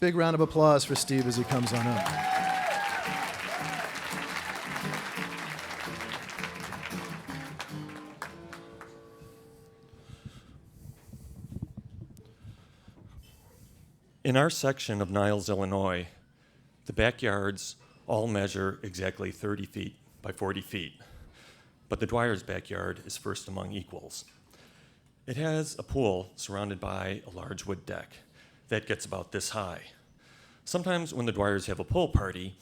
Big round of applause for Steve as he comes on up. In our section of Niles, Illinois, the backyards all measure exactly 30 feet by 40 feet, but the Dwyers' backyard is first among equals. It has a pool surrounded by a large wood deck that gets about this high. Sometimes when the Dwyers have a pool party,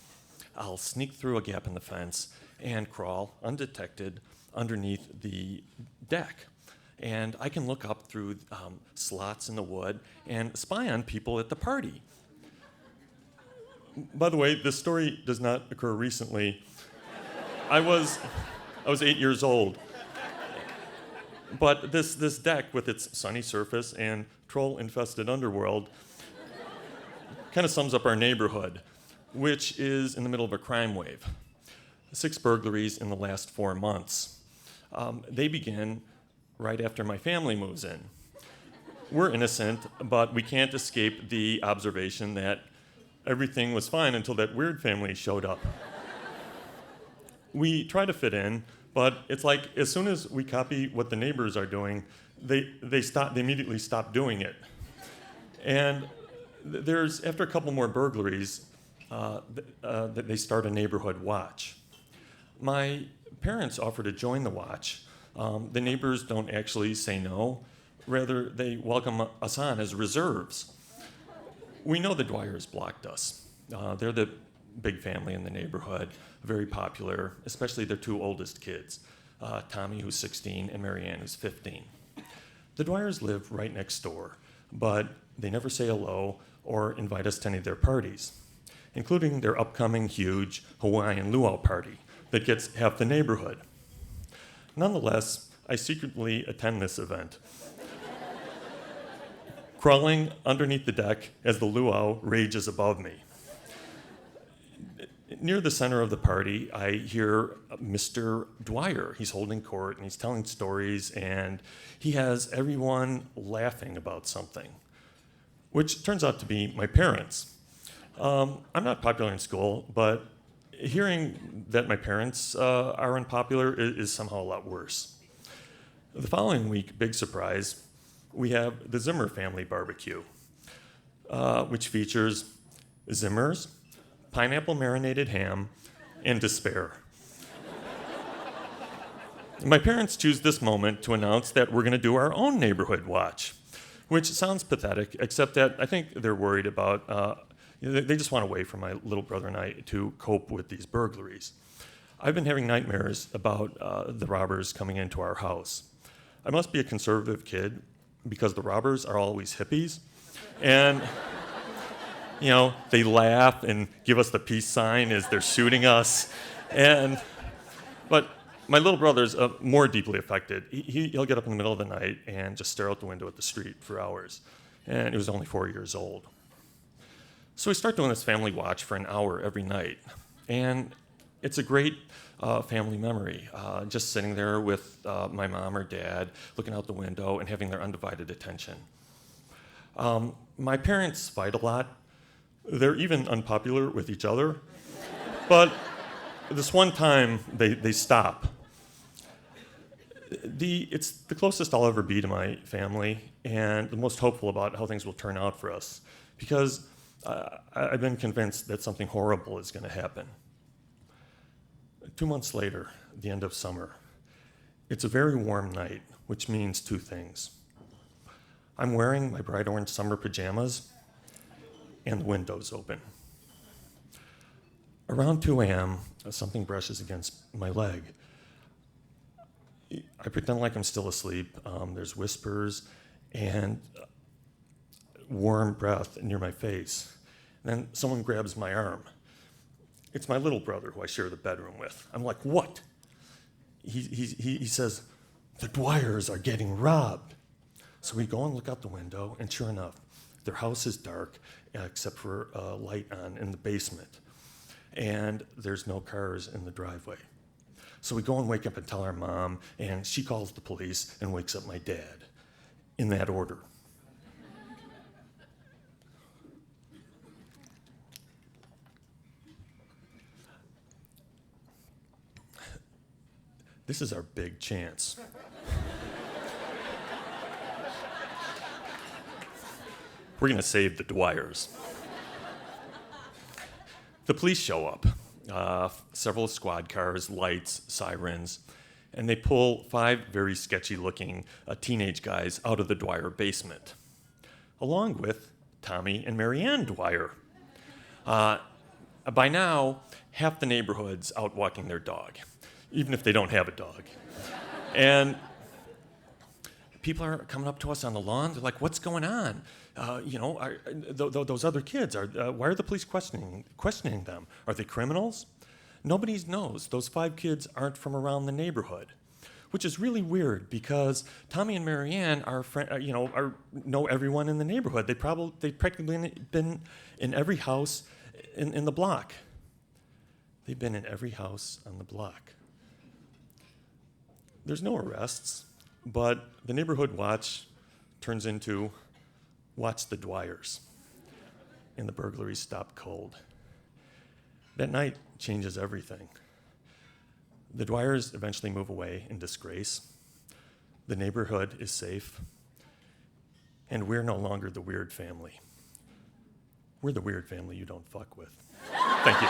I'll sneak through a gap in the fence and crawl undetected underneath the deck. And I can look up through slots in the wood and spy on people at the party. By the way, this story does not occur recently. I was 8 years old. But this deck with its sunny surface and troll-infested underworld kind of sums up our neighborhood, which is in the middle of a crime wave. 6 burglaries in the last 4 months. They begin right after my family moves in. We're innocent, but we can't escape the observation that everything was fine until that weird family showed up. We try to fit in, but it's like as soon as we copy what the neighbors are doing, they immediately stop doing it. And after a couple more burglaries, they start a neighborhood watch. My parents offer to join the watch. The neighbors don't actually say no. Rather, they welcome us on as reserves. We know the Dwyers blocked us. They're the big family in the neighborhood, very popular, especially their 2 oldest kids, Tommy, who's 16, and Marianne, who's 15. The Dwyers live right next door, but they never say hello or invite us to any of their parties, including their upcoming huge Hawaiian luau party that gets half the neighborhood. Nonetheless, I secretly attend this event, crawling underneath the deck as the luau rages above me. Near the center of the party, I hear Mr. Dwyer. He's holding court and he's telling stories, and he has everyone laughing about something, which turns out to be my parents. I'm not popular in school, but hearing that my parents are unpopular is somehow a lot worse. The following week, big surprise, we have the Zimmer family barbecue, which features Zimmers, pineapple marinated ham, and despair. My parents choose this moment to announce that we're going to do our own neighborhood watch, which sounds pathetic, except that I think they're worried about, they just want a way for my little brother and I to cope with these burglaries. I've been having nightmares about the robbers coming into our house. I must be a conservative kid because the robbers are always hippies, and they laugh and give us the peace sign as they're shooting us. But my little brother's more deeply affected. He'll get up in the middle of the night and just stare out the window at the street for hours. And he was only 4 years old. So we start doing this family watch for an hour every night. And it's a great family memory, just sitting there with my mom or dad, looking out the window and having their undivided attention. My parents fight a lot. They're even unpopular with each other. But this one time, they stop. It's the closest I'll ever be to my family and the most hopeful about how things will turn out for us, because I've been convinced that something horrible is going to happen. 2 months later, the end of summer, it's a very warm night, which means 2 things. I'm wearing my bright orange summer pajamas, and the window's open. Around 2 a.m., something brushes against my leg. I pretend like I'm still asleep. There's whispers and warm breath near my face. Then someone grabs my arm. It's my little brother who I share the bedroom with. I'm like, what? He says, the Dwyers are getting robbed. So we go and look out the window, and sure enough, their house is dark except for a light on in the basement. And there's no cars in the driveway. So we go and wake up and tell our mom, and she calls the police and wakes up my dad, in that order. This is our big chance. We're going to save the Dwyers. The police show up. Several squad cars, lights, sirens, and they pull 5 very sketchy-looking teenage guys out of the Dwyer basement, along with Tommy and Marianne Dwyer. By now, half the neighborhood's out walking their dog, even if they don't have a dog. And people are coming up to us on the lawn. They're like, "What's going on? Those other kids why are the police questioning them? Are they criminals?" Nobody knows. Those 5 kids aren't from around the neighborhood, which is really weird because Tommy and Marianne know everyone in the neighborhood. They've practically been in every house in the block. They've been in every house on the block. There's no arrests, but the neighborhood watch turns into Watch the Dwyers, and the burglaries stop cold. That night changes everything. The Dwyers eventually move away in disgrace. The neighborhood is safe, and we're no longer the weird family. We're the weird family you don't fuck with. Thank you.